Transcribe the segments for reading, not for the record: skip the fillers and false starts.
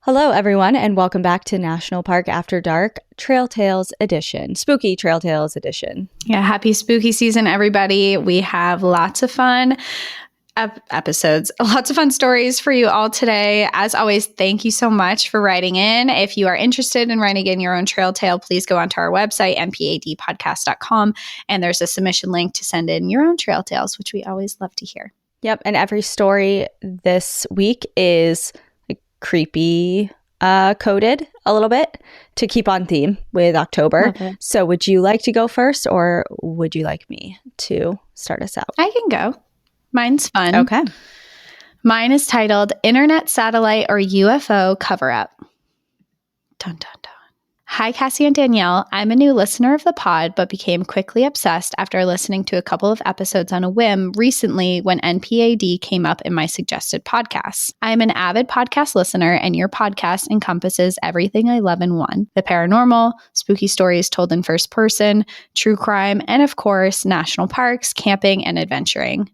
Hello, everyone, and welcome back to National Park After Dark Trail Tales Edition, Spooky Trail Tales Edition. Yeah, happy spooky season, everybody. We have lots of fun episodes, lots of fun stories for you all today. As always, thank you so much for writing in. If you are interested in writing in your own trail tale, please go onto our website, npadpodcast.com, and there's a submission link to send in your own trail tales, which we always love to hear. Yep, and every story this week is creepy coded a little bit to keep on theme with October. So would you like to go first, or would you like me to start us out? I can go. Mine's fun. Okay. Mine is titled Internet Satellite or UFO Cover-Up. Dun, dun, dun. Hi, Cassie and Danielle. I'm a new listener of the pod, but became quickly obsessed after listening to a couple of episodes on a whim recently when NPAD came up in my suggested podcasts. I am an avid podcast listener, and your podcast encompasses everything I love in one: the paranormal, spooky stories told in first person, true crime, and of course, national parks, camping, and adventuring.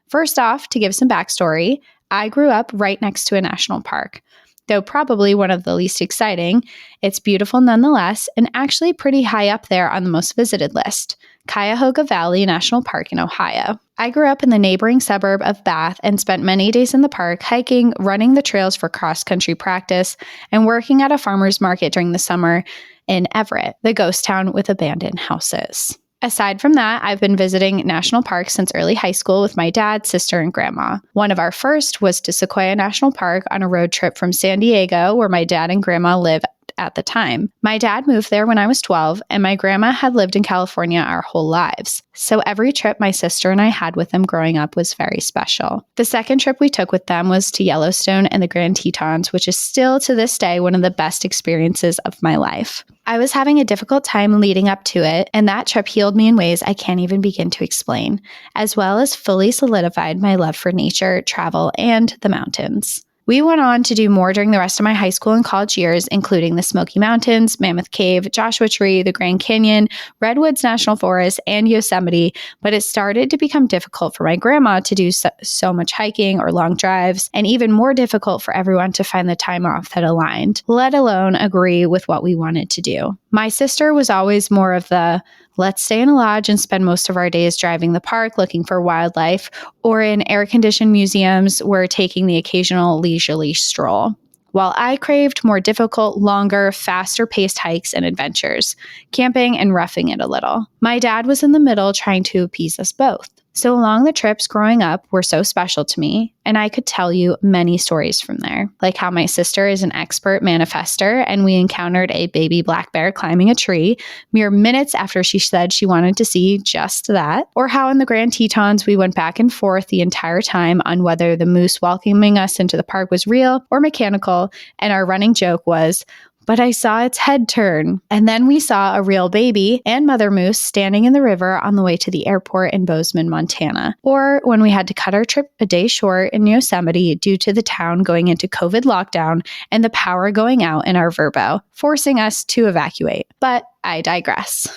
First off, to give some backstory, I grew up right next to a national park. Though probably one of the least exciting, it's beautiful nonetheless, and actually pretty high up there on the most visited list, Cuyahoga Valley National Park in Ohio. I grew up in the neighboring suburb of Bath and spent many days in the park hiking, running the trails for cross-country practice, and working at a farmer's market during the summer in Everett, the ghost town with abandoned houses. Aside from that, I've been visiting national parks since early high school with my dad, sister, and grandma. One of our first was to Sequoia National Park on a road trip from San Diego, where my dad and grandma lived at the time. My dad moved there when I was 12, and my grandma had lived in California our whole lives. So every trip my sister and I had with them growing up was very special. The second trip we took with them was to Yellowstone and the Grand Tetons, which is still to this day one of the best experiences of my life. I was having a difficult time leading up to it, and that trip healed me in ways I can't even begin to explain, as well as fully solidified my love for nature, travel, and the mountains. We went on to do more during the rest of my high school and college years, including the Smoky Mountains, Mammoth Cave, Joshua Tree, the Grand Canyon, Redwoods National Forest, and Yosemite, but it started to become difficult for my grandma to do so much hiking or long drives, and even more difficult for everyone to find the time off that aligned, let alone agree with what we wanted to do. My sister was always more of the, let's stay in a lodge and spend most of our days driving the park looking for wildlife, or in air-conditioned museums where taking the occasional leisurely stroll. While I craved more difficult, longer, faster-paced hikes and adventures, camping and roughing it a little. My dad was in the middle trying to appease us both. So along the trips growing up were so special to me, and I could tell you many stories from there, like how my sister is an expert manifester and we encountered a baby black bear climbing a tree mere minutes after she said she wanted to see just that, or how in the Grand Tetons we went back and forth the entire time on whether the moose welcoming us into the park was real or mechanical, and our running joke was, but I saw its head turn. And then we saw a real baby and mother moose standing in the river on the way to the airport in Bozeman, Montana. Or when we had to cut our trip a day short in Yosemite due to the town going into COVID lockdown and the power going out in our Vrbo, forcing us to evacuate. But I digress.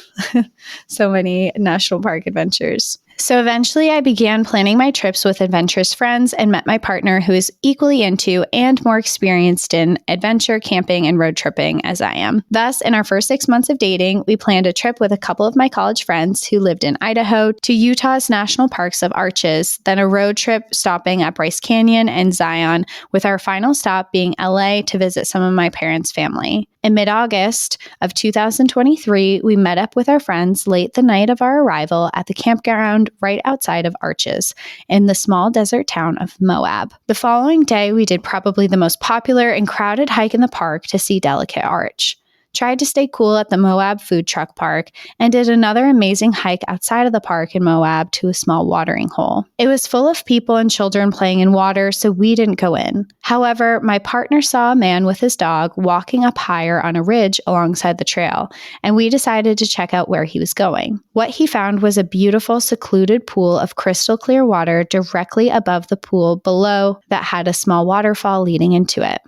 So many national park adventures. So eventually I began planning my trips with adventurous friends and met my partner who is equally into and more experienced in adventure, camping, and road tripping as I am. Thus, in our first 6 months of dating, we planned a trip with a couple of my college friends who lived in Idaho to Utah's national parks of Arches, then a road trip stopping at Bryce Canyon and Zion, with our final stop being LA to visit some of my parents' family. In mid-August of 2023, we met up with our friends late the night of our arrival at the campground right outside of Arches in the small desert town of Moab. The following day, we did probably the most popular and crowded hike in the park to see Delicate Arch. Tried to stay cool at the Moab Food Truck Park, and did another amazing hike outside of the park in Moab to a small watering hole. It was full of people and children playing in water, so we didn't go in. However, my partner saw a man with his dog walking up higher on a ridge alongside the trail, and we decided to check out where he was going. What he found was a beautiful, secluded pool of crystal clear water directly above the pool below that had a small waterfall leading into it.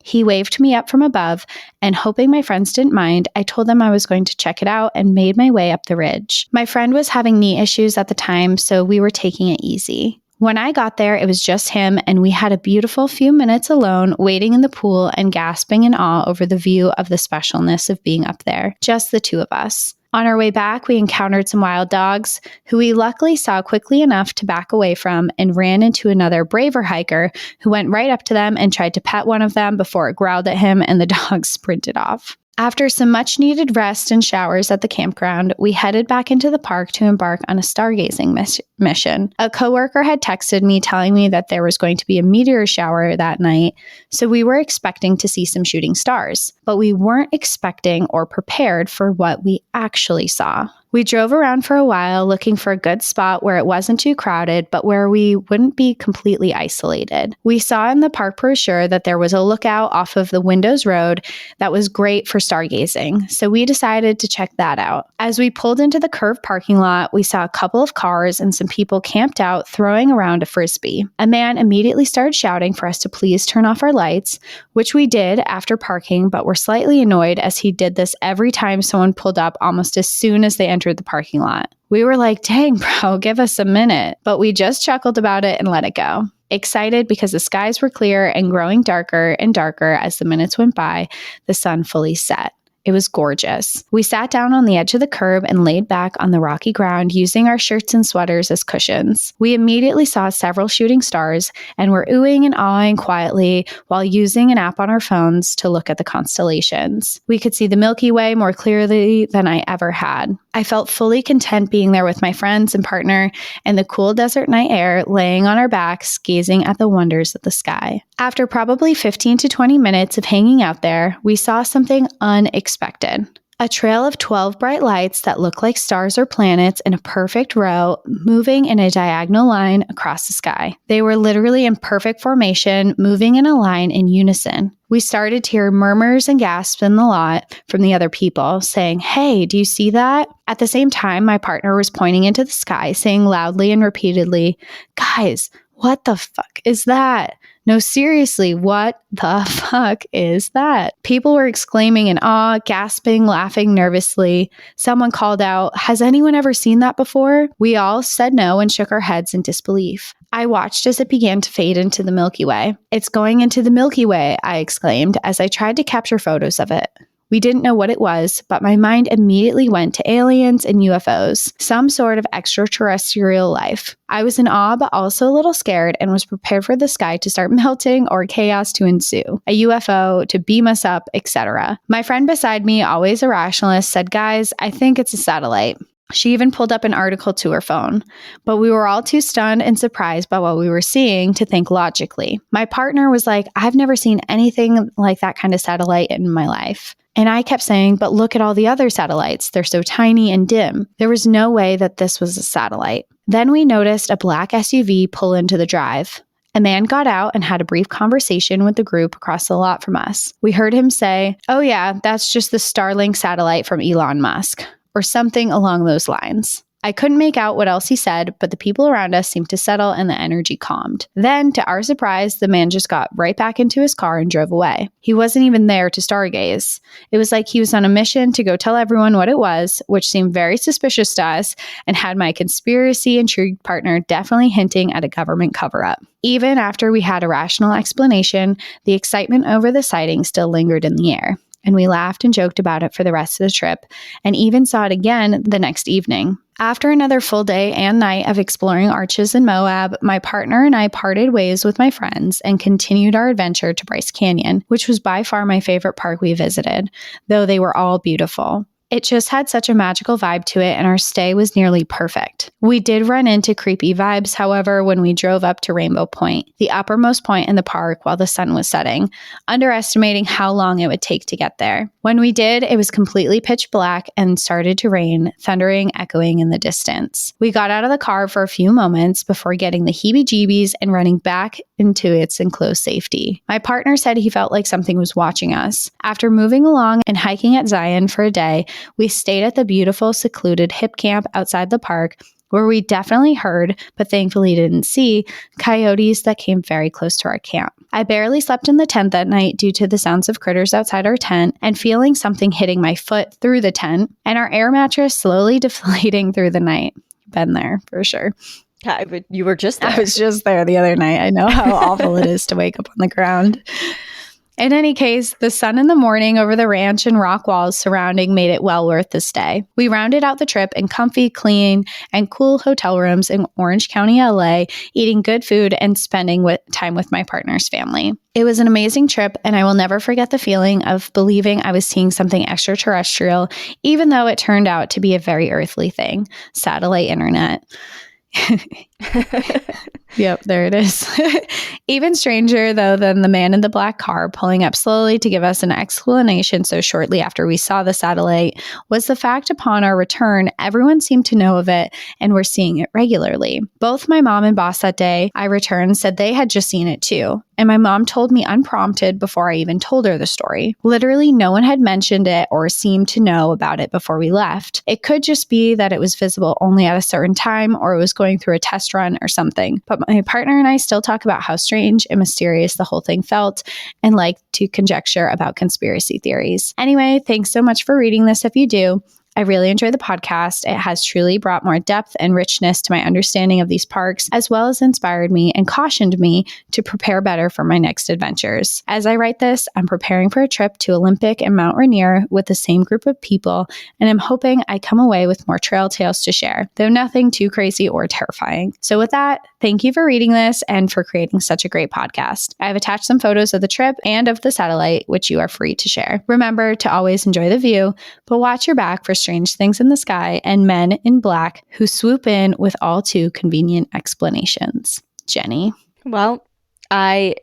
He waved me up from above, and hoping my friends didn't mind, I told them I was going to check it out and made my way up the ridge. My friend was having knee issues at the time, so we were taking it easy. When I got there, it was just him, and we had a beautiful few minutes alone waiting in the pool and gasping in awe over the view of the specialness of being up there, just the two of us. On our way back, we encountered some wild dogs, who we luckily saw quickly enough to back away from, and ran into another braver hiker who went right up to them and tried to pet one of them before it growled at him and the dog sprinted off. After some much-needed rest and showers at the campground, we headed back into the park to embark on a stargazing mission. A coworker had texted me telling me that there was going to be a meteor shower that night, so we were expecting to see some shooting stars, but we weren't expecting or prepared for what we actually saw. We drove around for a while looking for a good spot where it wasn't too crowded, but where we wouldn't be completely isolated. We saw in the park brochure that there was a lookout off of the Windows Road that was great for stargazing, so we decided to check that out. As we pulled into the curved parking lot, we saw a couple of cars and some people camped out throwing around a frisbee. A man immediately started shouting for us to please turn off our lights, which we did after parking, but were slightly annoyed as he did this every time someone pulled up almost as soon as they entered the parking lot. We were like, dang, bro, give us a minute. But we just chuckled about it and let it go. Excited because the skies were clear and growing darker and darker as the minutes went by, the sun fully set. It was gorgeous. We sat down on the edge of the curb and laid back on the rocky ground using our shirts and sweaters as cushions. We immediately saw several shooting stars and were oohing and awing quietly while using an app on our phones to look at the constellations. We could see the Milky Way more clearly than I ever had. I felt fully content being there with my friends and partner in the cool desert night air, laying on our backs, gazing at the wonders of the sky. After probably 15 to 20 minutes of hanging out there, we saw something unexpected. A trail of 12 bright lights that looked like stars or planets in a perfect row, moving in a diagonal line across the sky. They were literally in perfect formation, moving in a line in unison. We started to hear murmurs and gasps in the lot from the other people, saying, "Hey, do you see that?" At the same time, my partner was pointing into the sky, saying loudly and repeatedly, "Guys, what the fuck is that? No, seriously, what the fuck is that?" People were exclaiming in awe, gasping, laughing nervously. Someone called out, "Has anyone ever seen that before?" We all said no and shook our heads in disbelief. I watched as it began to fade into the Milky Way. "It's going into the Milky Way," I exclaimed as I tried to capture photos of it. We didn't know what it was, but my mind immediately went to aliens and UFOs, some sort of extraterrestrial life. I was in awe, but also a little scared and was prepared for the sky to start melting or chaos to ensue, a UFO to beam us up, etc. My friend beside me, always a rationalist, said, "Guys, I think it's a satellite." She even pulled up an article to her phone, but we were all too stunned and surprised by what we were seeing to think logically. My partner was like, "I've never seen anything like that kind of satellite in my life." And I kept saying, "But look at all the other satellites. They're so tiny and dim." There was no way that this was a satellite. Then we noticed a black SUV pull into the drive. A man got out and had a brief conversation with the group across the lot from us. We heard him say, "Oh yeah, that's just the Starlink satellite from Elon Musk," or something along those lines. I couldn't make out what else he said, but the people around us seemed to settle and the energy calmed. Then, to our surprise, the man just got right back into his car and drove away. He wasn't even there to stargaze. It was like he was on a mission to go tell everyone what it was, which seemed very suspicious to us and had my conspiracy-intrigued partner definitely hinting at a government cover-up. Even after we had a rational explanation, the excitement over the sighting still lingered in the air, and we laughed and joked about it for the rest of the trip, and even saw it again the next evening. After another full day and night of exploring arches in Moab, my partner and I parted ways with my friends and continued our adventure to Bryce Canyon, which was by far my favorite park we visited, though they were all beautiful. It just had such a magical vibe to it, and our stay was nearly perfect. We did run into creepy vibes, however, when we drove up to Rainbow Point, the uppermost point in the park while the sun was setting, underestimating how long it would take to get there. When we did, it was completely pitch black and started to rain, thundering, echoing in the distance. We got out of the car for a few moments before getting the heebie-jeebies and running back into its enclosed safety. My partner said he felt like something was watching us. After moving along and hiking at Zion for a day, we stayed at the beautiful, secluded hip camp outside the park, where we definitely heard, but thankfully didn't see, coyotes that came very close to our camp. I barely slept in the tent that night due to the sounds of critters outside our tent and feeling something hitting my foot through the tent, and our air mattress slowly deflating through the night. Been there, for sure. You were just there. I was just there the other night. I know how awful it is to wake up on the ground. In any case, the sun in the morning over the ranch and rock walls surrounding made it well worth the stay. We rounded out the trip in comfy, clean, and cool hotel rooms in Orange County, LA, eating good food and spending time with my partner's family. It was an amazing trip, and I will never forget the feeling of believing I was seeing something extraterrestrial, even though it turned out to be a very earthly thing, satellite internet. Yep, there it is. Even stranger, though, than the man in the black car pulling up slowly to give us an explanation so shortly after we saw the satellite was the fact upon our return, everyone seemed to know of it and were seeing it regularly. Both my mom and boss that day I returned said they had just seen it too. And my mom told me unprompted before I even told her the story. Literally, no one had mentioned it or seemed to know about it before we left. It could just be that it was visible only at a certain time or it was going through a test run or something. But my partner and I still talk about how strange and mysterious the whole thing felt and like to conjecture about conspiracy theories. Anyway, thanks so much for reading this if you do. I really enjoy the podcast. It has truly brought more depth and richness to my understanding of these parks, as well as inspired me and cautioned me to prepare better for my next adventures. As I write this, I'm preparing for a trip to Olympic and Mount Rainier with the same group of people, and I'm hoping I come away with more trail tales to share, though nothing too crazy or terrifying. So with that, thank you for reading this and for creating such a great podcast. I have attached some photos of the trip and of the satellite, which you are free to share. Remember to always enjoy the view, but watch your back for strange things in the sky and men in black who swoop in with all too convenient explanations. Jenny. Well, I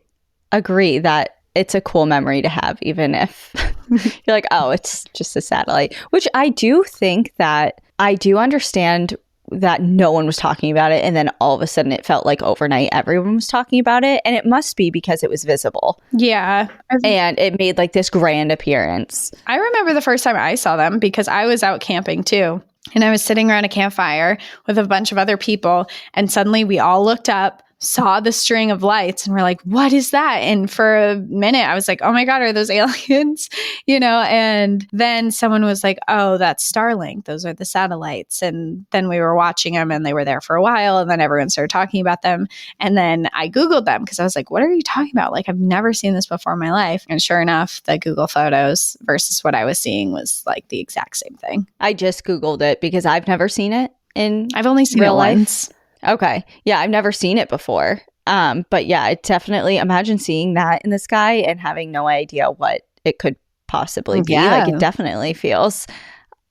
agree that it's a cool memory to have, even if you're like, oh, it's just a satellite, which I do think that I do understand that no one was talking about it. And then all of a sudden it felt like overnight everyone was talking about it. And it must be because it was visible. Yeah. And it made like this grand appearance. I remember the first time I saw them because I was out camping too. And I was sitting around a campfire with a bunch of other people. And suddenly we all looked up, saw the string of lights, and we're like, what is that? And for a minute, I was like, oh my God, are those aliens? And then someone was like, oh, that's Starlink. Those are the satellites. And then we were watching them and they were there for a while. And then everyone started talking about them. And then I Googled them because I was like, what are you talking about? Like, I've never seen this before in my life. And sure enough, the Google photos versus what I was seeing was like the exact same thing. I just Googled it because I've never seen it I've only seen real it life. once. Okay. Yeah, I've never seen it before. But yeah, it definitely imagine seeing that in the sky and having no idea what it could possibly be. Yeah. Like it definitely feels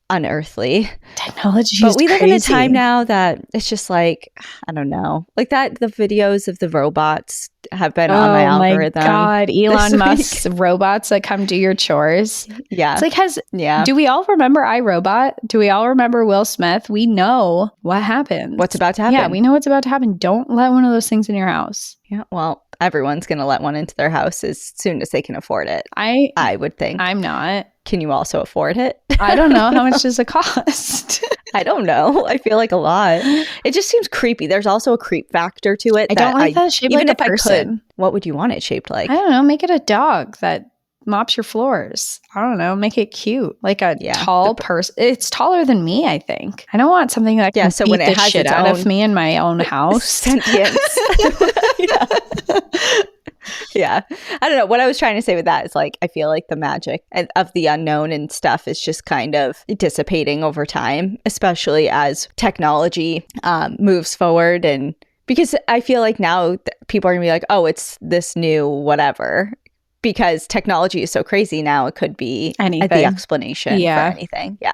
unearthly. Technology But is we live crazy. in a time now that it's just like, I don't know, like that the videos of the robots have been on my algorithm. Oh my God, Elon Musk's robots that come do your chores. Yeah. It's like, do we all remember iRobot? Do we all remember Will Smith? We know what happens. What's about to happen. Yeah, we know what's about to happen. Don't let one of those things in your house. Yeah, well, everyone's going to let one into their house as soon as they can afford it. I would think. I'm not. Can you also afford it? I don't know. How much does it cost? I don't know. I feel like a lot. It just seems creepy. There's also a creep factor to it. I don't like that shaped even like a if person. I could, what would you want it shaped like? I don't know. Make it a dog that mops your floors. I don't know. Make it cute. Like a tall person. It's taller than me, I think. I don't want something that can so beat when it the has shit its out own of me in my own house. Sentience. Yeah. I don't know. What I was trying to say with that is like, I feel like the magic of the unknown and stuff is just kind of dissipating over time, especially as technology moves forward. And because I feel like now people are going to be like, oh, it's this new whatever. Because technology is so crazy now, it could be anything. The explanation for anything. Yeah.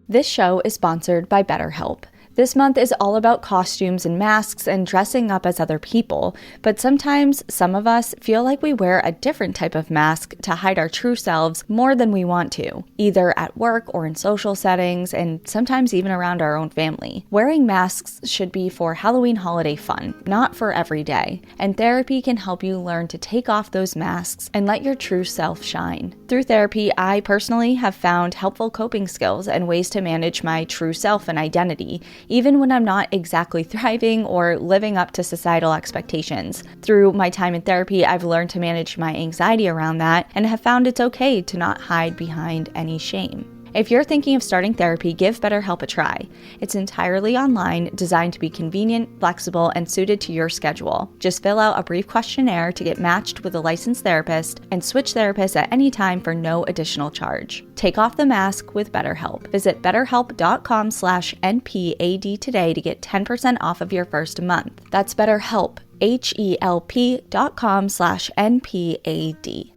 This show is sponsored by BetterHelp. This month is all about costumes and masks and dressing up as other people, but sometimes some of us feel like we wear a different type of mask to hide our true selves more than we want to, either at work or in social settings, and sometimes even around our own family. Wearing masks should be for Halloween holiday fun, not for every day, and therapy can help you learn to take off those masks and let your true self shine. Through therapy, I personally have found helpful coping skills and ways to manage my true self and identity, even when I'm not exactly thriving or living up to societal expectations. Through my time in therapy, I've learned to manage my anxiety around that and have found it's okay to not hide behind any shame. If you're thinking of starting therapy, give BetterHelp a try. It's entirely online, designed to be convenient, flexible, and suited to your schedule. Just fill out a brief questionnaire to get matched with a licensed therapist and switch therapists at any time for no additional charge. Take off the mask with BetterHelp. Visit betterhelp.com/NPAD today to get 10% off of your first month. That's BetterHelp, HELP.com/NPAD.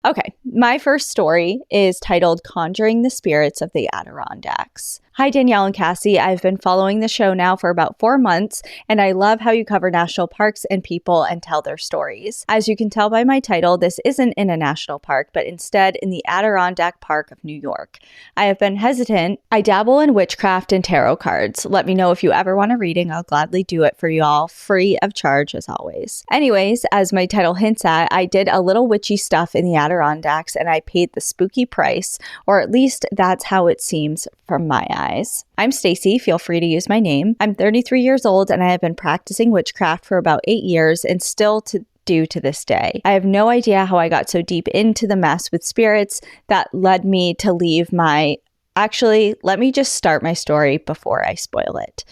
Okay, my first story is titled Conjuring the Spirits of the Adirondacks. Hi, Danielle and Cassie. I've been following the show now for about 4 months, and I love how you cover national parks and people and tell their stories. As you can tell by my title, this isn't in a national park, but instead in the Adirondack Park of New York. I have been hesitant. I dabble in witchcraft and tarot cards. Let me know if you ever want a reading. I'll gladly do it for you all, free of charge as always. Anyways, as my title hints at, I did a little witchy stuff in the Adirondacks, and I paid the spooky price, or at least that's how it seems from my eyes. I'm Stacy. Feel free to use my name. I'm 33 years old, and I have been practicing witchcraft for about 8 years and still do to this day. I have no idea how I got so deep into the mess with spirits that led me to leave Actually, let me just start my story before I spoil it.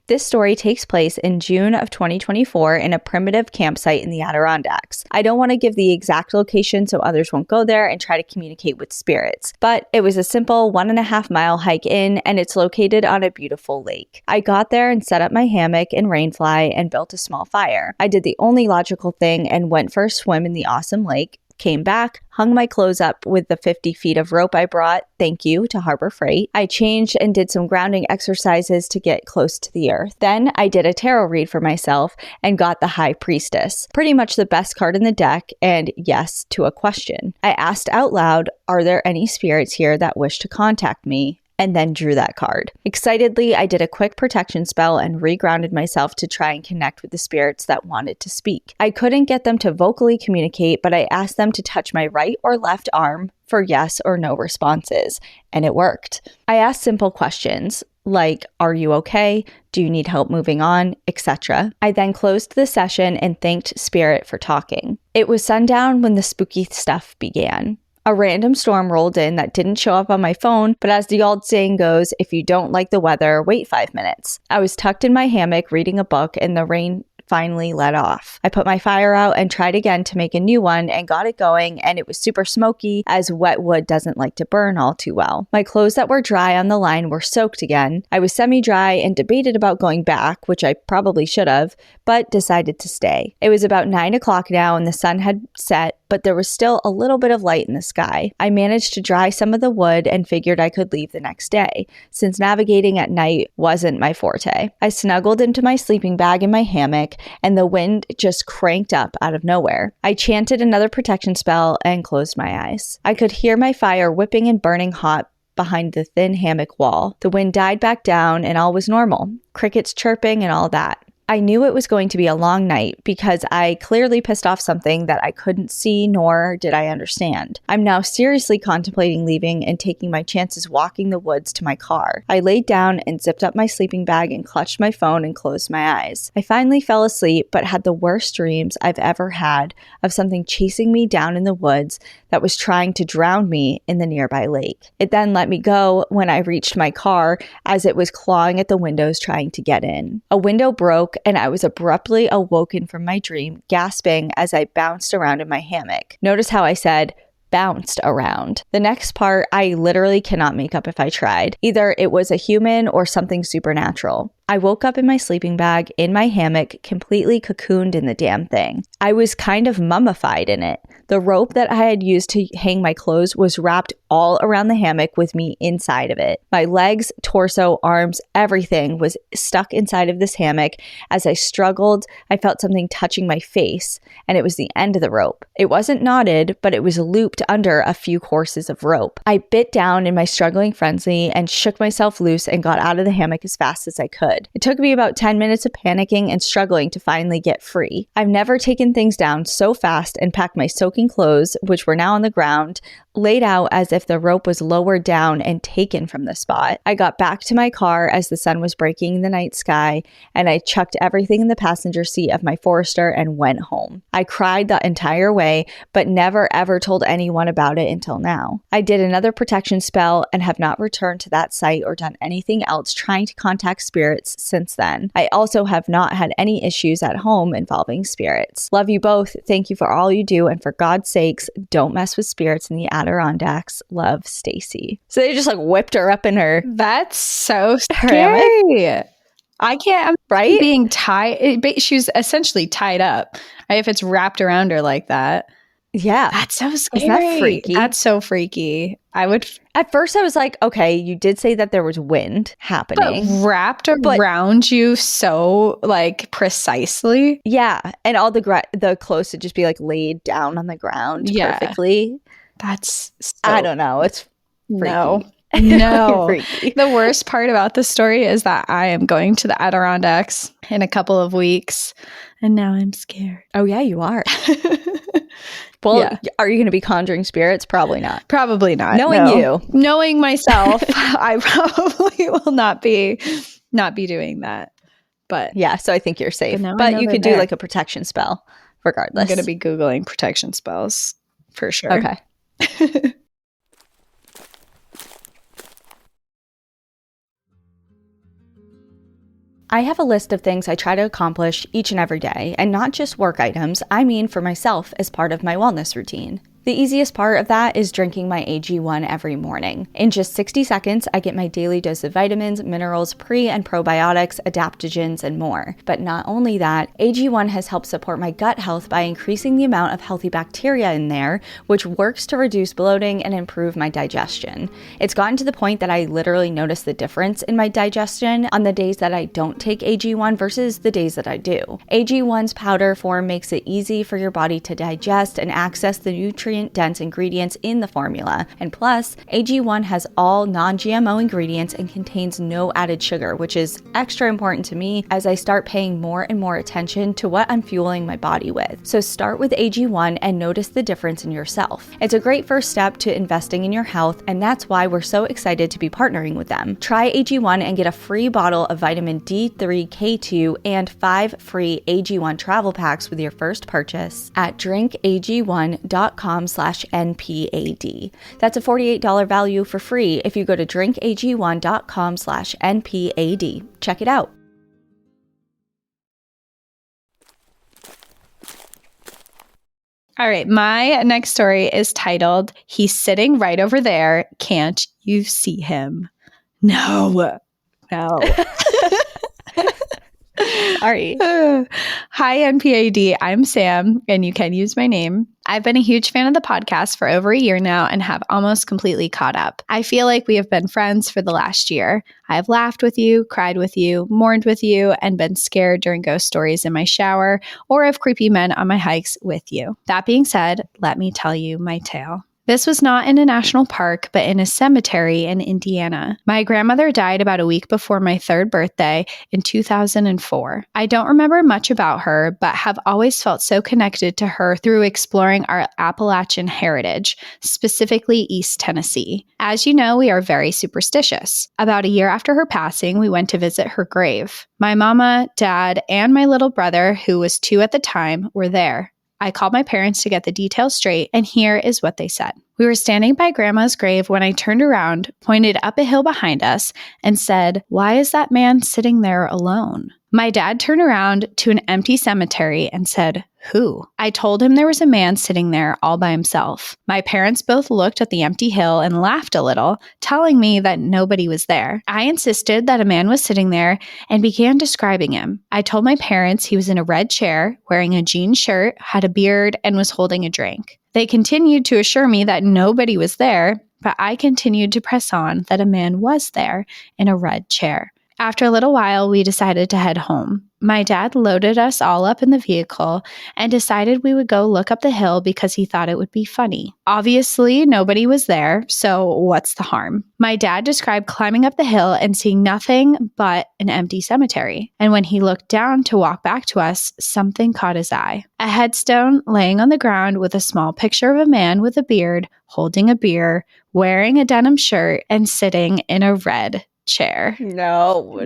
This story takes place in June of 2024 in a primitive campsite in the Adirondacks. I don't want to give the exact location so others won't go there and try to communicate with spirits, but it was a simple 1.5-mile hike in, and it's located on a beautiful lake. I got there and set up my hammock and rainfly and built a small fire. I did the only logical thing and went for a swim in the awesome lake, came back, hung my clothes up with the 50 feet of rope I brought, thank you to Harbor Freight. I changed and did some grounding exercises to get close to the earth. Then I did a tarot read for myself and got the High Priestess, pretty much the best card in the deck, and yes to a question. I asked out loud, are there any spirits here that wish to contact me? And then drew that card. Excitedly, I did a quick protection spell and regrounded myself to try and connect with the spirits that wanted to speak. I couldn't get them to vocally communicate, but I asked them to touch my right or left arm for yes or no responses, and it worked. I asked simple questions like, are you okay? Do you need help moving on? Etc. I then closed the session and thanked Spirit for talking. It was sundown when the spooky stuff began. A random storm rolled in that didn't show up on my phone, but as the old saying goes, if you don't like the weather, wait 5 minutes. I was tucked in my hammock reading a book, and the rain finally let off. I put my fire out and tried again to make a new one and got it going, and it was super smoky as wet wood doesn't like to burn all too well. My clothes that were dry on the line were soaked again. I was semi-dry and debated about going back, which I probably should have, but decided to stay. It was about 9 o'clock now and the sun had set, but there was still a little bit of light in the sky. I managed to dry some of the wood and figured I could leave the next day, since navigating at night wasn't my forte. I snuggled into my sleeping bag in my hammock, and the wind just cranked up out of nowhere. I chanted another protection spell and closed my eyes. I could hear my fire whipping and burning hot behind the thin hammock wall. The wind died back down and all was normal. Crickets chirping and all that. I knew it was going to be a long night because I clearly pissed off something that I couldn't see nor did I understand. I'm now seriously contemplating leaving and taking my chances walking the woods to my car. I laid down and zipped up my sleeping bag and clutched my phone and closed my eyes. I finally fell asleep but had the worst dreams I've ever had of something chasing me down in the woods that was trying to drown me in the nearby lake. It then let me go when I reached my car as it was clawing at the windows trying to get in. A window broke and I was abruptly awoken from my dream, gasping as I bounced around in my hammock. Notice how I said bounced around. The next part I literally cannot make up if I tried. Either it was a human or something supernatural. I woke up in my sleeping bag, in my hammock, completely cocooned in the damn thing. I was kind of mummified in it. The rope that I had used to hang my clothes was wrapped all around the hammock with me inside of it. My legs, torso, arms, everything was stuck inside of this hammock. As I struggled, I felt something touching my face, and it was the end of the rope. It wasn't knotted, but it was looped under a few courses of rope. I bit down in my struggling frenzy and shook myself loose and got out of the hammock as fast as I could. did. It took me about 10 minutes of panicking and struggling to finally get free. I've never taken things down so fast and packed my soaking clothes, which were now on the ground, laid out as if the rope was lowered down and taken from the spot. I got back to my car as the sun was breaking in the night sky, and I chucked everything in the passenger seat of my Forester and went home. I cried the entire way, but never ever told anyone about it until now. I did another protection spell and have not returned to that site or done anything else trying to contact spirits since then. I also have not had any issues at home involving spirits. Love you both. Thank you for all you do, and for God's sakes, don't mess with spirits in the Adirondacks. Love, Stacy. So they just like whipped her up in her. That's so scary. I can't. Right? Being tied. She was essentially tied up. If it's wrapped around her like that. Yeah. That's so scary. Isn't that freaky? That's so freaky. I would. At first I was like, okay, you did say that there was wind happening. But wrapped around you so like precisely. Yeah. And all the clothes would just be like laid down on the ground perfectly. That's so, I don't know. It's freaky. No. Freaky. The worst part about this story is that I am going to the Adirondacks in a couple of weeks, and now I'm scared. Oh, yeah, you are. Well, Are you going to be conjuring spirits? Probably not. Probably not. Knowing myself, I probably will not be doing that. But yeah, so I think you're safe. But you could do like a protection spell regardless. I'm going to be Googling protection spells for sure. Okay. I have a list of things I try to accomplish each and every day, and not just work items, I mean for myself as part of my wellness routine. The easiest part of that is drinking my AG1 every morning. In just 60 seconds, I get my daily dose of vitamins, minerals, pre- and probiotics, adaptogens, and more. But not only that, AG1 has helped support my gut health by increasing the amount of healthy bacteria in there, which works to reduce bloating and improve my digestion. It's gotten to the point that I literally notice the difference in my digestion on the days that I don't take AG1 versus the days that I do. AG1's powder form makes it easy for your body to digest and access the nutrient-dense ingredients in the formula. And plus, AG1 has all non-GMO ingredients and contains no added sugar, which is extra important to me as I start paying more and more attention to what I'm fueling my body with. So start with AG1 and notice the difference in yourself. It's a great first step to investing in your health, and that's why we're so excited to be partnering with them. Try AG1 and get a free bottle of vitamin D3, K2, and 5 free AG1 travel packs with your first purchase at drinkag1.com/NPAD. That's a $48 value for free if you go to drinkag1.com/NPAD. Check it out. All right, my next story is titled, "He's Sitting Right Over There. Can't You See Him?" No. All right. Hi, NPAD. I'm Sam, and you can use my name. I've been a huge fan of the podcast for over a year now and have almost completely caught up. I feel like we have been friends for the last year. I have laughed with you, cried with you, mourned with you, and been scared during ghost stories in my shower or of creepy men on my hikes with you. That being said, let me tell you my tale. This was not in a national park, but in a cemetery in Indiana. My grandmother died about a week before my 3rd birthday in 2004. I don't remember much about her, but have always felt so connected to her through exploring our Appalachian heritage, specifically East Tennessee. As you know, we are very superstitious. About a year after her passing, we went to visit her grave. My mama, dad, and my little brother, who was 2 at the time, were there. I called my parents to get the details straight, and here is what they said. We were standing by Grandma's grave when I turned around, pointed up a hill behind us, and said, "Why is that man sitting there alone?" My dad turned around to an empty cemetery and said, "Who?" I told him there was a man sitting there all by himself. My parents both looked at the empty hill and laughed a little, telling me that nobody was there. I insisted that a man was sitting there and began describing him. I told my parents he was in a red chair, wearing a jean shirt, had a beard, and was holding a drink. They continued to assure me that nobody was there, but I continued to press on that a man was there in a red chair. After a little while, we decided to head home. My dad loaded us all up in the vehicle and decided we would go look up the hill because he thought it would be funny. Obviously, nobody was there, so what's the harm? My dad described climbing up the hill and seeing nothing but an empty cemetery. And when he looked down to walk back to us, something caught his eye. A headstone laying on the ground with a small picture of a man with a beard, holding a beer, wearing a denim shirt, and sitting in a red chair. No.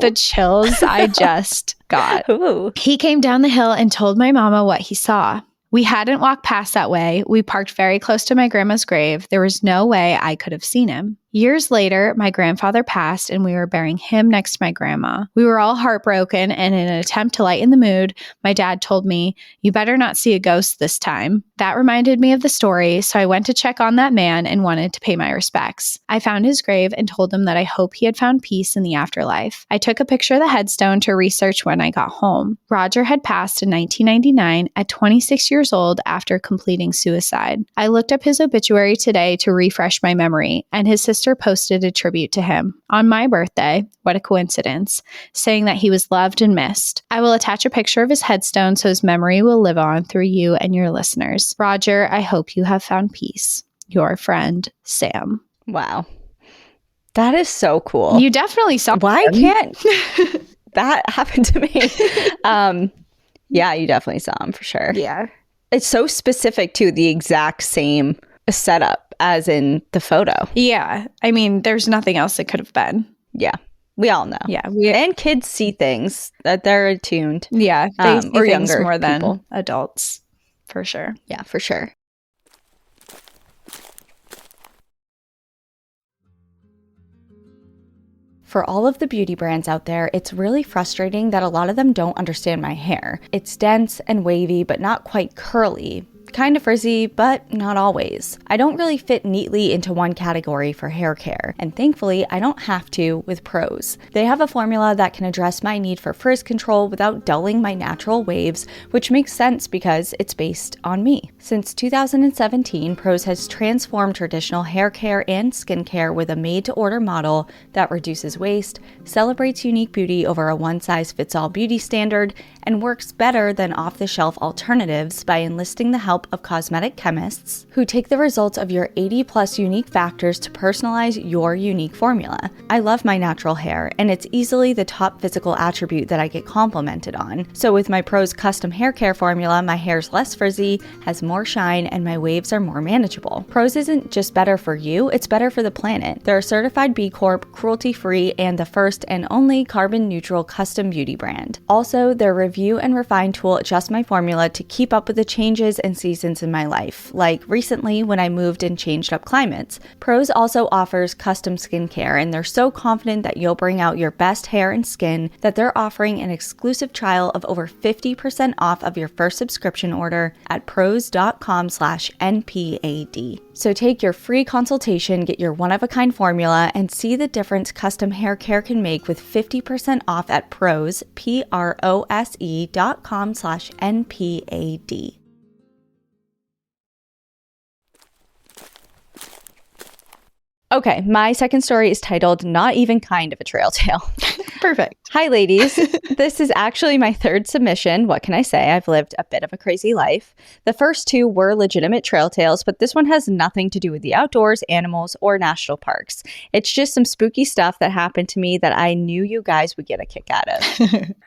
The chills I just got. Ooh. He came down the hill and told my mama what he saw. We hadn't walked past that way. We parked very close to my grandma's grave. There was no way I could have seen him. Years later, my grandfather passed and we were burying him next to my grandma. We were all heartbroken, and in an attempt to lighten the mood, my dad told me, "You better not see a ghost this time." That reminded me of the story, so I went to check on that man and wanted to pay my respects. I found his grave and told him that I hope he had found peace in the afterlife. I took a picture of the headstone to research when I got home. Roger had passed in 1999 at 26 years old after completing suicide. I looked up his obituary today to refresh my memory, and his sister posted a tribute to him on my birthday. What a coincidence, saying that he was loved and missed. I will attach a picture of his headstone so his memory will live on through you and your listeners. Roger, I hope you have found peace. Your friend, Sam. Wow. That is so cool. You definitely saw Why him. can't that happen to me? Yeah, you definitely saw him for sure. Yeah. It's so specific to the exact same setup as in the photo. Yeah. I mean, there's nothing else it could have been. Yeah. We all know. Yeah. And kids see things that they're attuned. Yeah. They see or things younger more than people. adults. For sure. Yeah, for sure. For all of the beauty brands out there, it's really frustrating that a lot of them don't understand my hair. It's dense and wavy, but not quite curly. Kind of frizzy, but not always. I don't really fit neatly into one category for hair care, and thankfully, I don't have to with Prose. They have a formula that can address my need for frizz control without dulling my natural waves, which makes sense because it's based on me. Since 2017, Prose has transformed traditional hair care and skincare with a made-to-order model that reduces waste, celebrates unique beauty over a one-size-fits-all beauty standard, and works better than off-the-shelf alternatives by enlisting the help of cosmetic chemists who take the results of your 80+ unique factors to personalize your unique formula. I love my natural hair, and it's easily the top physical attribute that I get complimented on. So with my Prose custom hair care formula, my hair's less frizzy, has more shine, and my waves are more manageable. Prose isn't just better for you, it's better for the planet. They're a certified B Corp, cruelty-free, and the first and only carbon-neutral custom beauty brand. Also, their review and refine tool adjusts my formula to keep up with the changes and seasons in my life, like recently when I moved and changed up climates. Prose also offers custom skincare, and they're so confident that you'll bring out your best hair and skin that they're offering an exclusive trial of over 50% off of your first subscription order at prose.com/NPAD. So take your free consultation, get your one-of-a-kind formula, and see the difference custom hair care can make with 50% off at Prose, prose.com/NPAD. Okay, my second story is titled Not Even Kind of a Trail Tale. Perfect. Hi, ladies. This is actually my third submission. What can I say? I've lived a bit of a crazy life. The first two were legitimate trail tales, but this one has nothing to do with the outdoors, animals, or national parks. It's just some spooky stuff that happened to me that I knew you guys would get a kick out of.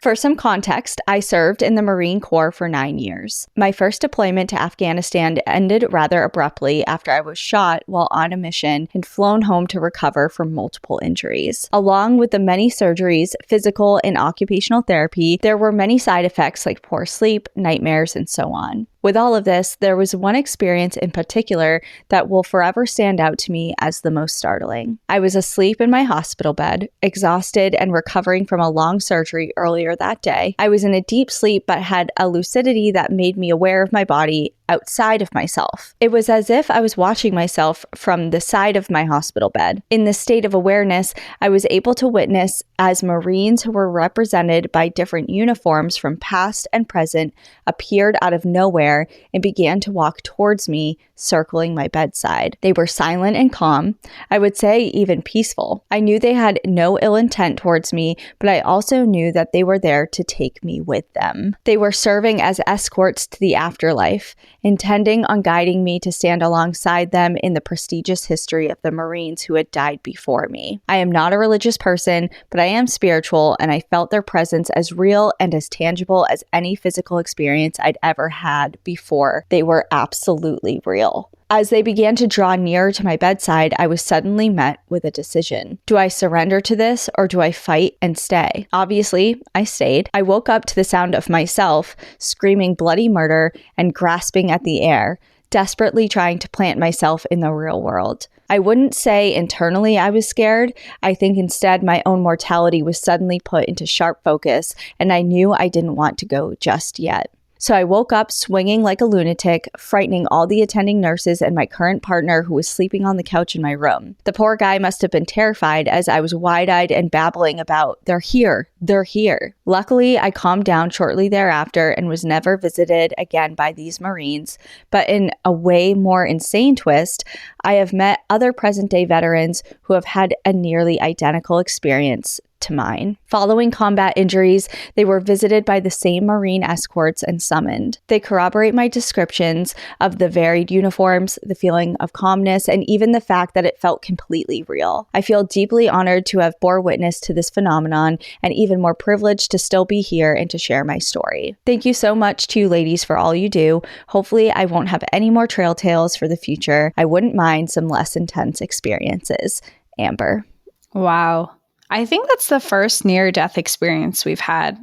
For some context, I served in the Marine Corps for 9 years. My first deployment to Afghanistan ended rather abruptly after I was shot while on a mission and flown home to recover from multiple injuries. Along with the many surgeries, physical and occupational therapy, there were many side effects like poor sleep, nightmares, and so on. With all of this, there was one experience in particular that will forever stand out to me as the most startling. I was asleep in my hospital bed, exhausted and recovering from a long surgery earlier that day. I was in a deep sleep but had a lucidity that made me aware of my body outside of myself. It was as if I was watching myself from the side of my hospital bed. In this state of awareness, I was able to witness as Marines who were represented by different uniforms from past and present appeared out of nowhere air and began to walk towards me, circling my bedside. They were silent and calm, I would say even peaceful. I knew they had no ill intent towards me, but I also knew that they were there to take me with them. They were serving as escorts to the afterlife, intending on guiding me to stand alongside them in the prestigious history of the Marines who had died before me. I am not a religious person, but I am spiritual, and I felt their presence as real and as tangible as any physical experience I'd ever had before. They were absolutely real. As they began to draw nearer to my bedside, I was suddenly met with a decision. Do I surrender to this, or do I fight and stay? Obviously, I stayed. I woke up to the sound of myself screaming bloody murder and grasping at the air, desperately trying to plant myself in the real world. I wouldn't say internally I was scared. I think instead my own mortality was suddenly put into sharp focus, and I knew I didn't want to go just yet. So I woke up swinging like a lunatic, frightening all the attending nurses and my current partner who was sleeping on the couch in my room. The poor guy must have been terrified as I was wide-eyed and babbling about, "They're here, they're here." Luckily, I calmed down shortly thereafter and was never visited again by these Marines. But in a way more insane twist, I have met other present-day veterans who have had a nearly identical experience to mine. Following combat injuries, they were visited by the same Marine escorts and summoned. They corroborate my descriptions of the varied uniforms, the feeling of calmness, and even the fact that it felt completely real. I feel deeply honored to have bore witness to this phenomenon, and even more privileged to still be here and to share my story. Thank you so much to you ladies for all you do. Hopefully I won't have any more trail tales for the future. I wouldn't mind some less intense experiences. Amber. Wow. I think that's the first near-death experience we've had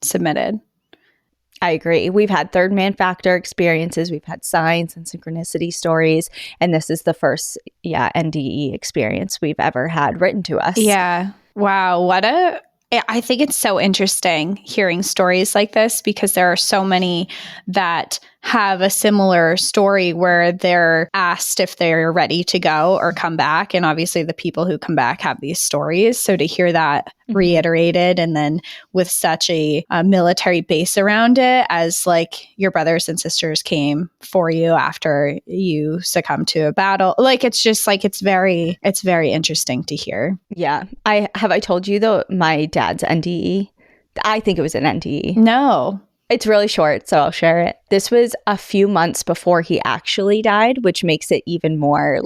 submitted. I agree. We've had third man factor experiences. We've had signs and synchronicity stories. And this is the first, NDE experience we've ever had written to us. Yeah. Wow. I think it's so interesting hearing stories like this, because there are so many that have a similar story where they're asked if they're ready to go or come back. And obviously the people who come back have these stories. So to hear that reiterated, and then with such a military base around it, as like your brothers and sisters came for you after you succumbed to a battle, like it's just like it's very interesting to hear. Yeah. I told you though my dad's NDE? I think it was an NDE. No. It's really short, so I'll share it. This was a few months before he actually died, which makes it even more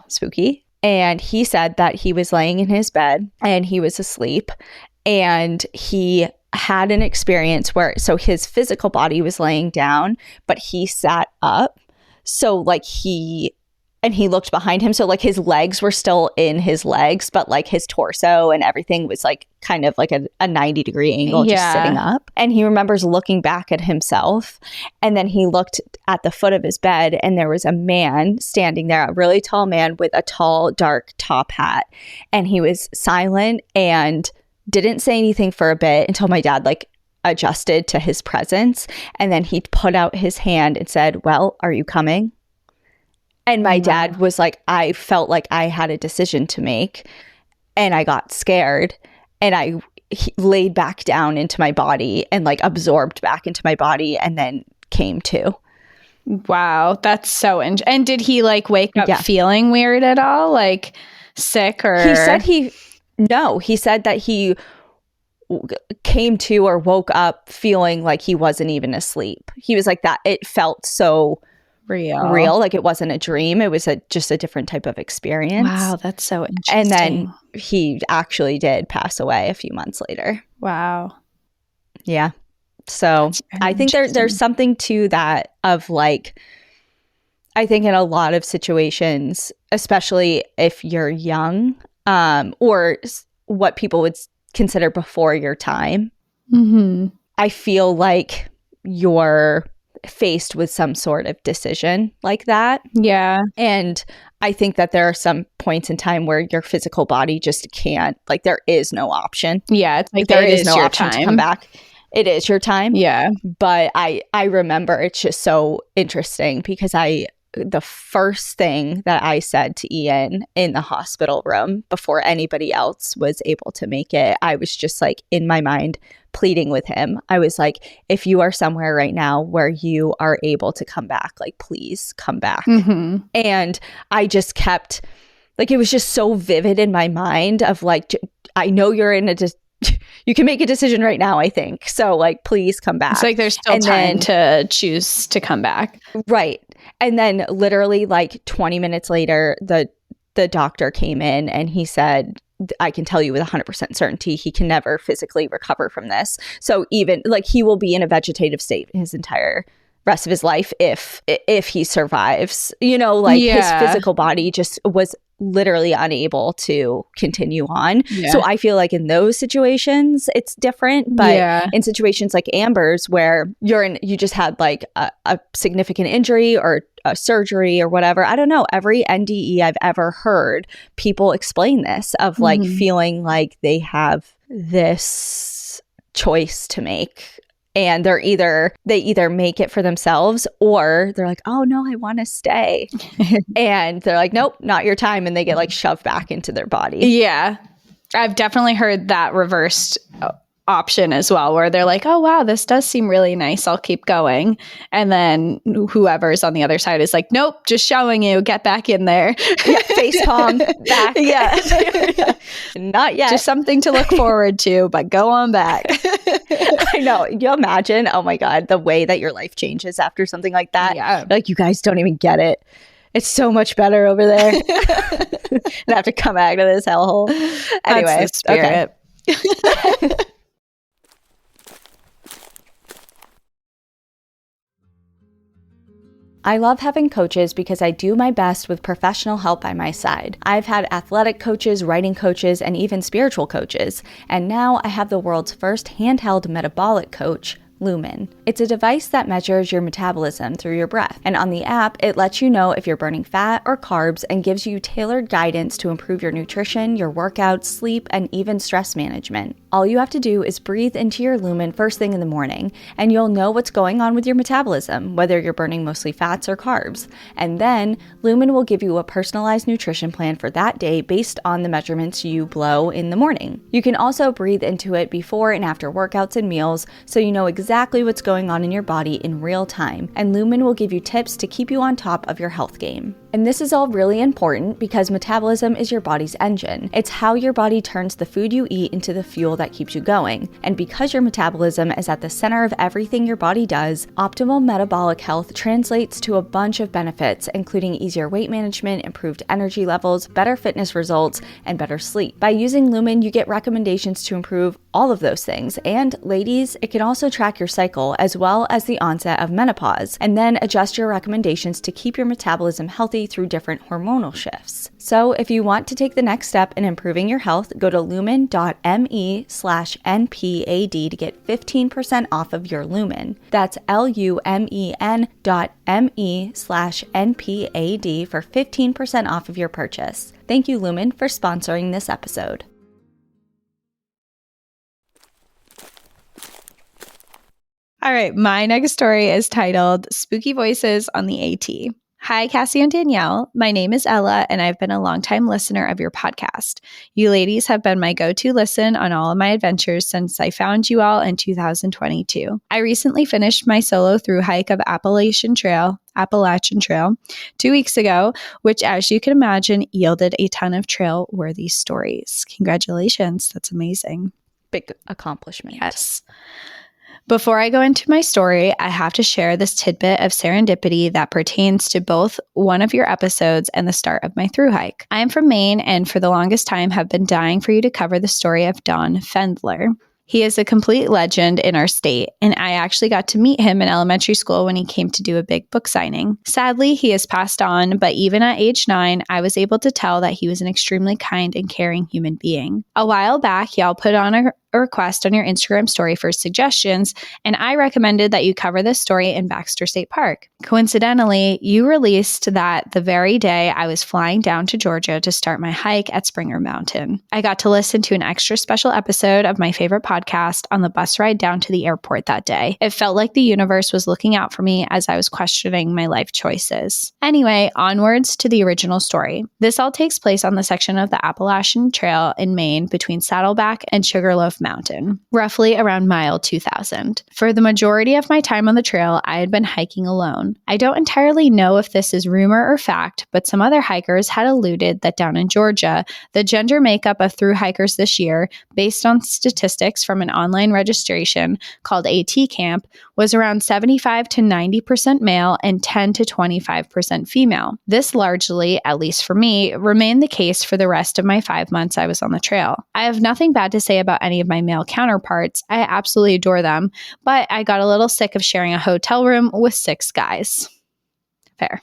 spooky. And he said that he was laying in his bed and he was asleep, and he had an experience where, so his physical body was laying down, but he sat up. So he looked behind him. So like his legs were still in his legs, but like his torso and everything was like kind of like a 90-degree angle, just sitting up. And he remembers looking back at himself. And then he looked at the foot of his bed, and there was a man standing there, a really tall man with a tall, dark top hat. And he was silent and didn't say anything for a bit until my dad adjusted to his presence. And then he put out his hand and said, "Well, are you coming?" And my dad was like, I felt like I had a decision to make, and I got scared, and I laid back down into my body and absorbed back into my body, and then came to. Wow, that's so interesting. And did he wake up feeling weird at all? Like sick or? He said that he came to or woke up feeling like he wasn't even asleep. He was like that. It felt so real, like it wasn't a dream. It was just a different type of experience. Wow, that's so interesting. And then he actually did pass away a few months later. Wow. Yeah. So I think there's something to that of I think in a lot of situations, especially if you're young, or what people would consider before your time, I feel like you're faced with some sort of decision like that. Yeah. And I think that there are some points in time where your physical body just can't, there is no option. Yeah. It's like there is no option to come back. It is your time. Yeah. But I remember it's just so interesting because the first thing that I said to Ian in the hospital room before anybody else was able to make it, I was just in my mind pleading with him. I was like, if you are somewhere right now where you are able to come back, like, please come back. And I just kept, like, it was just so vivid in my mind of like, I know you're in you can make a decision right now, I think. So like, please come back. It's like there's still time to choose to come back. Right. And then literally like 20 minutes later, the doctor came in and he said, I can tell you with 100% certainty, he can never physically recover from this. So even like he will be in a vegetative state his entire rest of his life if he survives, you know, like his physical body just was literally unable to continue on. So I feel like in those situations it's different, but in situations like Amber's where you just had like a significant injury or a surgery or whatever, I don't know, every NDE I've ever heard people explain this of like feeling like they have this choice to make. And they either make it for themselves or they're like, oh no, I want to stay. And they're like, nope, not your time. And they get like shoved back into their body. Yeah. I've definitely heard that reversed option as well, where they're like, oh wow, this does seem really nice, I'll keep going. And then whoever's on the other side is like, nope, just showing you, get back in there. Face palm back. Not yet. Just something to look forward to, but go on back. I know. You imagine, oh my God, the way that your life changes after something like that. Yeah. Like, you guys don't even get it. It's so much better over there. And I have to come out of this hellhole. Anyway, that's the spirit. Okay. I love having coaches because I do my best with professional help by my side. I've had athletic coaches, writing coaches, and even spiritual coaches. And now I have the world's first handheld metabolic coach, Lumen. It's a device that measures your metabolism through your breath. And on the app, it lets you know if you're burning fat or carbs and gives you tailored guidance to improve your nutrition, your workouts, sleep, and even stress management. All you have to do is breathe into your Lumen first thing in the morning, and you'll know what's going on with your metabolism, whether you're burning mostly fats or carbs. And then Lumen will give you a personalized nutrition plan for that day based on the measurements you blow in the morning. You can also breathe into it before and after workouts and meals, so you know exactly what's going on in your body in real time. And Lumen will give you tips to keep you on top of your health game. And this is all really important because metabolism is your body's engine. It's how your body turns the food you eat into the fuel that keeps you going. And because your metabolism is at the center of everything your body does, optimal metabolic health translates to a bunch of benefits, including easier weight management, improved energy levels, better fitness results, and better sleep. By using Lumen, you get recommendations to improve all of those things. And ladies, it can also track your cycle as well as the onset of menopause, and then adjust your recommendations to keep your metabolism healthy through different hormonal shifts. So if you want to take the next step in improving your health, go to lumen.me/NPAD to get 15% off of your Lumen. That's lumen.me/NPAD for 15% off of your purchase. Thank you, Lumen, for sponsoring this episode. All right, my next story is titled Spooky Voices on the AT. Hi, Cassie and Danielle. My name is Ella, and I've been a longtime listener of your podcast. You ladies have been my go-to listen on all of my adventures since I found you all in 2022. I recently finished my solo through hike of Appalachian Trail 2 weeks ago, which, as you can imagine, yielded a ton of trail-worthy stories. Congratulations. That's amazing. Big accomplishment. Yes. Before I go into my story, I have to share this tidbit of serendipity that pertains to both one of your episodes and the start of my thru hike. I am from Maine, and for the longest time have been dying for you to cover the story of Don Fendler. He is a complete legend in our state, and I actually got to meet him in elementary school when he came to do a big book signing. Sadly, he has passed on, but even at age 9, I was able to tell that he was an extremely kind and caring human being. A while back, y'all put on a request on your Instagram story for suggestions, and I recommended that you cover this story in Baxter State Park. Coincidentally, you released that the very day I was flying down to Georgia to start my hike at Springer Mountain. I got to listen to an extra special episode of my favorite podcast on the bus ride down to the airport that day. It felt like the universe was looking out for me as I was questioning my life choices. Anyway, onwards to the original story. This all takes place on the section of the Appalachian Trail in Maine between Saddleback and Sugarloaf Mountain, roughly around mile 2000. For the majority of my time on the trail, I had been hiking alone. I don't entirely know if this is rumor or fact, but some other hikers had alluded that down in Georgia, the gender makeup of through hikers this year, based on statistics from an online registration called AT Camp, was around 75 to 90% male and 10 to 25% female. This largely, at least for me, remained the case for the rest of my 5 months I was on the trail. I have nothing bad to say about any of my male counterparts. I absolutely adore them, but I got a little sick of sharing a hotel room with 6 guys. Fair.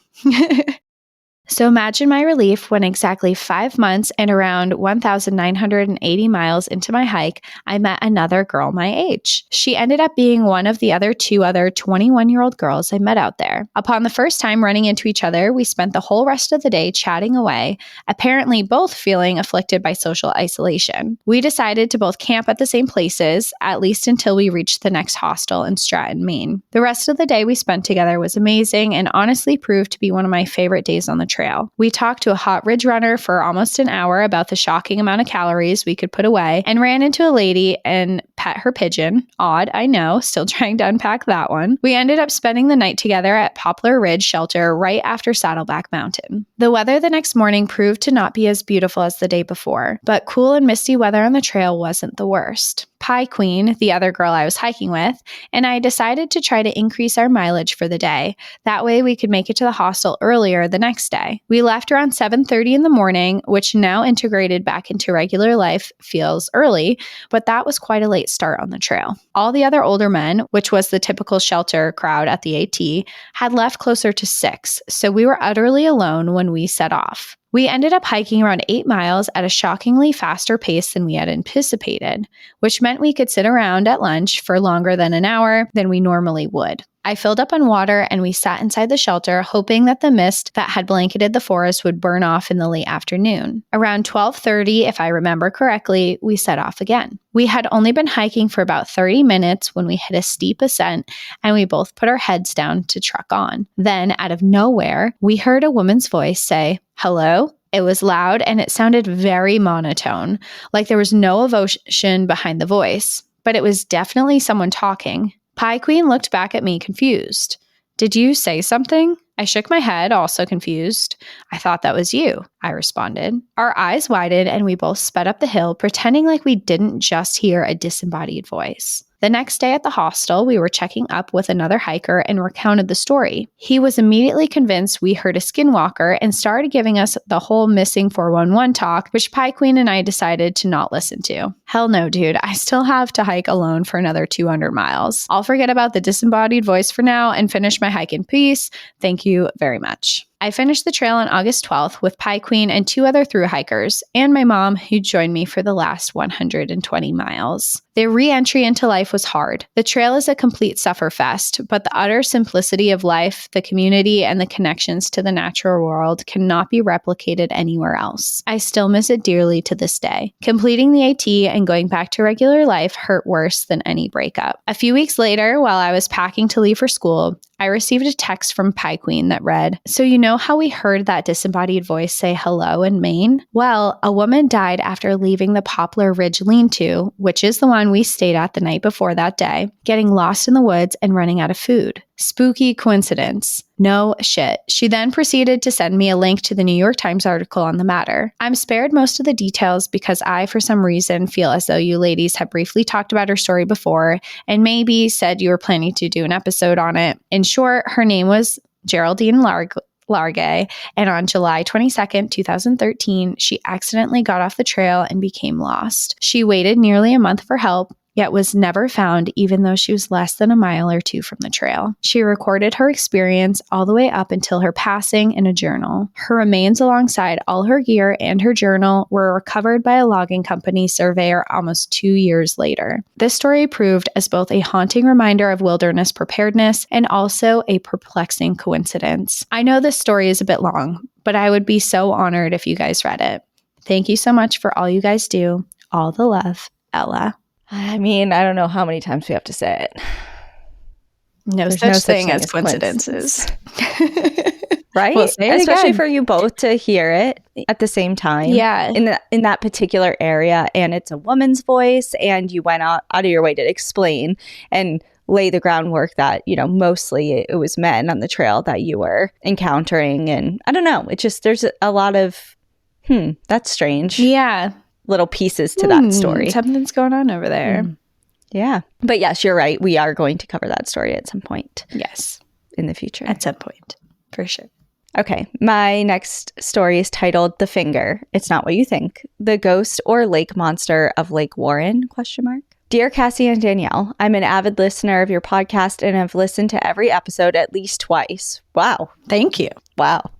So imagine my relief when exactly 5 months and around 1,980 miles into my hike, I met another girl my age. She ended up being one of the other 2 21-year-old girls I met out there. Upon the first time running into each other, we spent the whole rest of the day chatting away, apparently both feeling afflicted by social isolation. We decided to both camp at the same places, at least until we reached the next hostel in Stratton, Maine. The rest of the day we spent together was amazing and honestly proved to be one of my favorite days on the trail. We talked to a hot ridge runner for almost an hour about the shocking amount of calories we could put away and ran into a lady and pet her pigeon. Odd, I know, still trying to unpack that one. We ended up spending the night together at Poplar Ridge Shelter right after Saddleback Mountain. The weather the next morning proved to not be as beautiful as the day before, but cool and misty weather on the trail wasn't the worst. Pie Queen, the other girl I was hiking with, and I decided to try to increase our mileage for the day. That way we could make it to the hostel earlier the next day. We left around 7:30 in the morning, which now integrated back into regular life feels early, but that was quite a late start on the trail. All the other older men, which was the typical shelter crowd at the AT, had left closer to 6, so we were utterly alone when we set off. We ended up hiking around 8 miles at a shockingly faster pace than we had anticipated, which meant we could sit around at lunch for longer than an hour than we normally would. I filled up on water and we sat inside the shelter, hoping that the mist that had blanketed the forest would burn off in the late afternoon. Around 12:30, if I remember correctly, we set off again. We had only been hiking for about 30 minutes when we hit a steep ascent and we both put our heads down to truck on. Then, out of nowhere, we heard a woman's voice say, "Hello?" It was loud and it sounded very monotone, like there was no emotion behind the voice, but it was definitely someone talking. Pie Queen looked back at me confused. "Did you say something?" I shook my head, also confused. "I thought that was you," I responded. Our eyes widened and we both sped up the hill, pretending like we didn't just hear a disembodied voice. The next day at the hostel, we were checking up with another hiker and recounted the story. He was immediately convinced we heard a skinwalker and started giving us the whole missing 411 talk, which Pie Queen and I decided to not listen to. Hell no, dude. I still have to hike alone for another 200 miles. I'll forget about the disembodied voice for now and finish my hike in peace. Thank you very much. I finished the trail on August 12th with Pie Queen and 2 other thru hikers, and my mom, who joined me for the last 120 miles. Their re-entry into life was hard. The trail is a complete sufferfest, but the utter simplicity of life, the community, and the connections to the natural world cannot be replicated anywhere else. I still miss it dearly to this day. Completing the AT and going back to regular life hurt worse than any breakup. A few weeks later, while I was packing to leave for school, I received a text from Pie Queen that read, "So you know how we heard that disembodied voice say hello in Maine? Well, a woman died after leaving the Poplar Ridge lean-to, which is the one we stayed at the night before that day, getting lost in the woods and running out of food. Spooky coincidence. No shit." She then proceeded to send me a link to the New York Times article on the matter. I'm spared most of the details because I, for some reason, feel as though you ladies have briefly talked about her story before and maybe said you were planning to do an episode on it. In short, her name was Geraldine Largay, and on July 22nd, 2013, she accidentally got off the trail and became lost. She waited nearly a month for help, yet was never found even though she was less than a mile or 2 from the trail. She recorded her experience all the way up until her passing in a journal. Her remains alongside all her gear and her journal were recovered by a logging company surveyor almost 2 years later. This story proved as both a haunting reminder of wilderness preparedness and also a perplexing coincidence. I know this story is a bit long, but I would be so honored if you guys read it. Thank you so much for all you guys do. All the love, Ella. I mean, I don't know how many times we have to say it. There's no such thing as coincidences. right? We'll say it Especially again. for you both to hear it at the same time. Yeah. In that particular area, and it's a woman's voice, and you went out of your way to explain and lay the groundwork that, you know, mostly it was men on the trail that you were encountering. And I don't know, it just, there's a lot of, that's strange. Yeah. Little pieces to that story. Something's going on over there. Yeah. But yes, you're right. We are going to cover that story at some point. Yes. In the future. At some point. For sure. Okay. My next story is titled The Finger. It's Not What You Think. The Ghost or Lake Monster of Lake Warren? ? Dear Cassie and Danielle, I'm an avid listener of your podcast and have listened to every episode at least twice. Wow. Thank you. Wow.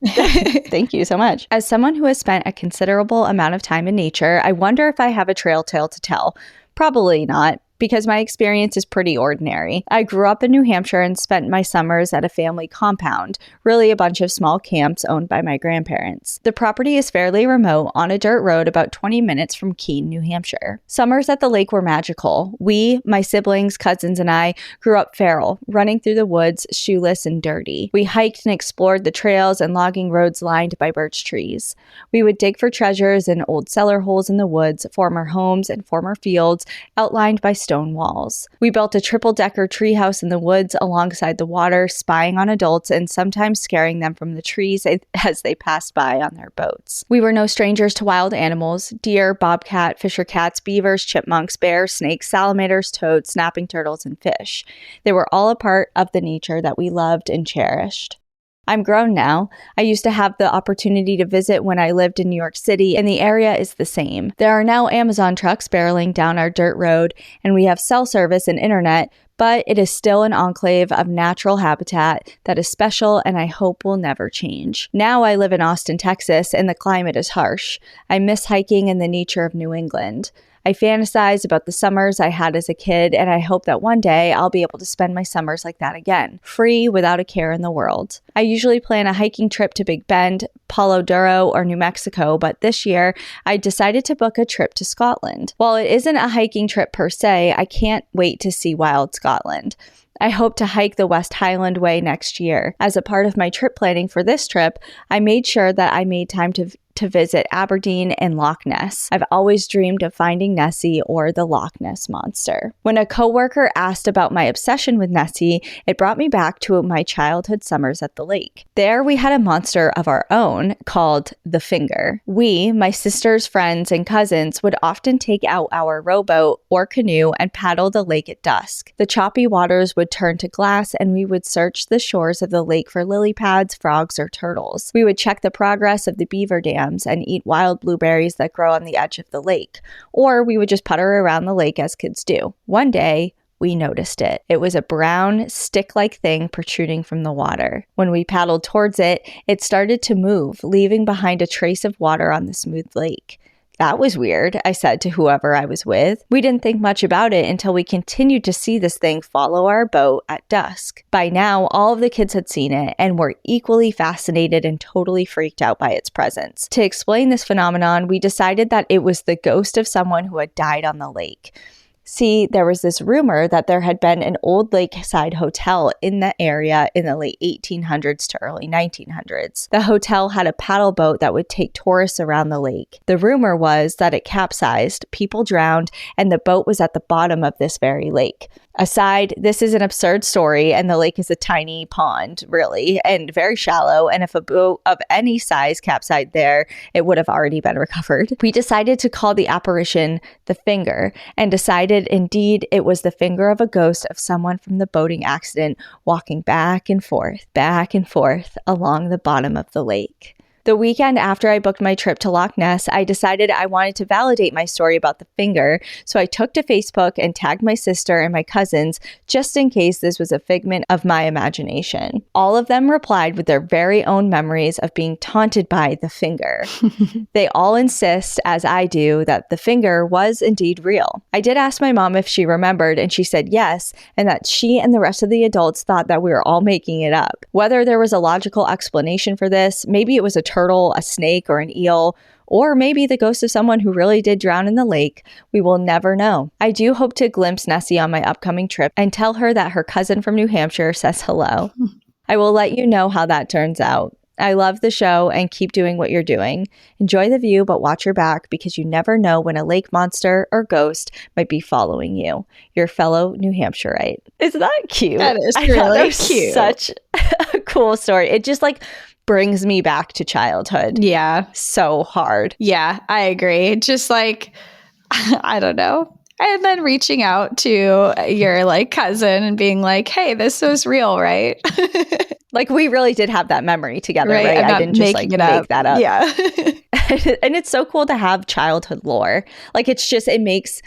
Thank you so much. As someone who has spent a considerable amount of time in nature, I wonder if I have a trail tale to tell. Probably not, because my experience is pretty ordinary. I grew up in New Hampshire and spent my summers at a family compound, really a bunch of small camps owned by my grandparents. The property is fairly remote on a dirt road about 20 minutes from Keene, New Hampshire. Summers at the lake were magical. We, my siblings, cousins, and I grew up feral, running through the woods, shoeless and dirty. We hiked and explored the trails and logging roads lined by birch trees. We would dig for treasures in old cellar holes in the woods, former homes and former fields outlined by stone walls. We built a triple-decker treehouse in the woods alongside the water, spying on adults and sometimes scaring them from the trees as they passed by on their boats. We were no strangers to wild animals: deer, bobcat, fisher cats, beavers, chipmunks, bears, snakes, salamanders, toads, snapping turtles, and fish. They were all a part of the nature that we loved and cherished. I'm grown now. I used to have the opportunity to visit when I lived in New York City, and the area is the same. There are now Amazon trucks barreling down our dirt road, and we have cell service and internet, but it is still an enclave of natural habitat that is special and I hope will never change. Now I live in Austin, Texas, and the climate is harsh. I miss hiking and the nature of New England. I fantasize about the summers I had as a kid, and I hope that one day I'll be able to spend my summers like that again, free without a care in the world. I usually plan a hiking trip to Big Bend, Palo Duro, or New Mexico, but this year I decided to book a trip to Scotland. While it isn't a hiking trip per se, I can't wait to see wild Scotland. I hope to hike the West Highland Way next year. As a part of my trip planning for this trip, I made sure that I made time to visit Aberdeen and Loch Ness. I've always dreamed of finding Nessie or the Loch Ness Monster. When a coworker asked about my obsession with Nessie, it brought me back to my childhood summers at the lake. There we had a monster of our own called the Finger. We, my sister's friends and cousins, would often take out our rowboat or canoe and paddle the lake at dusk. The choppy waters would turn to glass and we would search the shores of the lake for lily pads, frogs, or turtles. We would check the progress of the beaver dams and eat wild blueberries that grow on the edge of the lake. Or we would just putter around the lake as kids do. One day, we noticed it. It was a brown, stick-like thing protruding from the water. When we paddled towards it, it started to move, leaving behind a trace of water on the smooth lake. That was weird, I said to whoever I was with. We didn't think much about it until we continued to see this thing follow our boat at dusk. By now, all of the kids had seen it and were equally fascinated and totally freaked out by its presence. To explain this phenomenon, we decided that it was the ghost of someone who had died on the lake. See, there was this rumor that there had been an old lakeside hotel in the area in the late 1800s to early 1900s. The hotel had a paddle boat that would take tourists around the lake. The rumor was that it capsized, people drowned, and the boat was at the bottom of this very lake. Aside, this is an absurd story, and the lake is a tiny pond, really, and very shallow, and if a boat of any size capsized there, it would have already been recovered. We decided to call the apparition the Finger, and decided indeed it was the finger of a ghost of someone from the boating accident walking back and forth along the bottom of the lake. The weekend after I booked my trip to Loch Ness, I decided I wanted to validate my story about the finger, so I took to Facebook and tagged my sister and my cousins just in case this was a figment of my imagination. All of them replied with their very own memories of being taunted by the finger. They all insist, as I do, that the finger was indeed real. I did ask my mom if she remembered, and she said yes, and that she and the rest of the adults thought that we were all making it up. Whether there was a logical explanation for this, maybe it was a turtle, a snake, or an eel, or maybe the ghost of someone who really did drown in the lake, we will never know. I do hope to glimpse Nessie on my upcoming trip and tell her that her cousin from New Hampshire says hello. I will let you know how that turns out. I love the show and keep doing what you're doing. Enjoy the view, but watch your back because you never know when a lake monster or ghost might be following you. Your fellow New Hampshireite. Isn't that cute? That is really cute. Such a cool story. It just like brings me back to childhood. Yeah. So hard. Yeah, I agree. Just like, I don't know. And then reaching out to your like cousin and being like, hey, this was real, right? Like we really did have that memory together, right? I didn't just like make that up. Yeah. And it's so cool to have childhood lore. Like it makes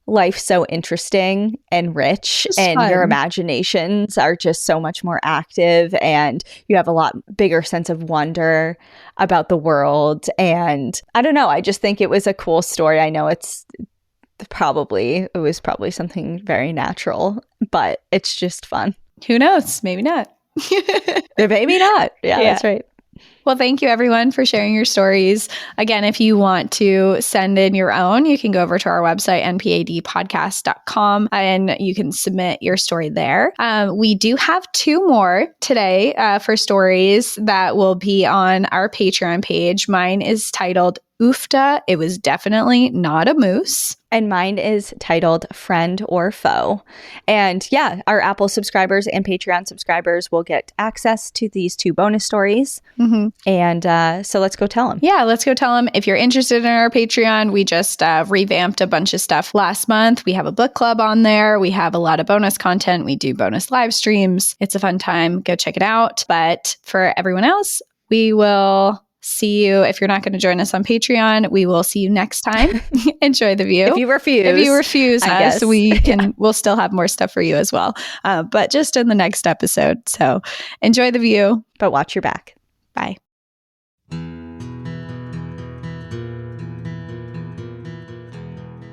life so interesting and rich, and fun. Your imaginations are just so much more active, and you have a lot bigger sense of wonder about the world. And I don't know, I just think it was a cool story. I know it was probably something very natural, but it's just fun. Who knows? Maybe not. Maybe not. Yeah, that's right. Well, thank you everyone for sharing your stories. Again, if you want to send in your own, you can go over to our website, npadpodcast.com, and you can submit your story there. We do have 2 more today for stories that will be on our Patreon page. Mine is titled Oofta, It Was Definitely Not a Moose. And mine is titled Friend or Foe. And yeah, our Apple subscribers and Patreon subscribers will get access to these 2 bonus stories. Mm-hmm. And so let's go tell them. Yeah, let's go tell them. If you're interested in our Patreon, we just revamped a bunch of stuff last month. We have a book club on there. We have a lot of bonus content. We do bonus live streams. It's a fun time. Go check it out. But for everyone else, we will see you. If you're not going to join us on Patreon, we will see you next time. Enjoy the view. If you refuse us, we'll still have more stuff for you as well. But just in the next episode. So enjoy the view. But watch your back. Bye.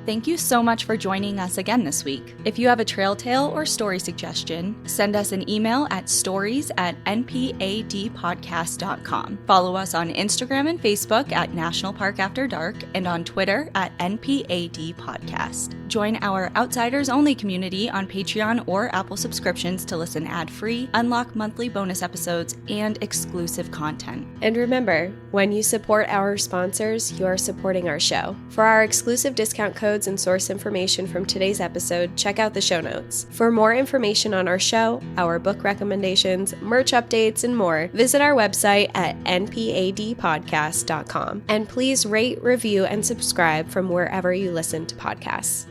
Thank you so much for joining us again this week. If you have a trail tale or story suggestion, send us an email at stories@npadpodcast.com. Follow us on Instagram and Facebook at National Park After Dark and on Twitter at NPAD Podcast. Join our Outsiders Only community on Patreon or Apple subscriptions to listen ad-free, unlock monthly bonus episodes, and exclusive content. And remember, when you support our sponsors, you are supporting our show. For our exclusive discount codes and source information from today's episode, check out the show notes. For more information on our show, our book recommendations, merch updates, and more, visit our website at npadpodcast.com. And please rate, review, and subscribe from wherever you listen to podcasts.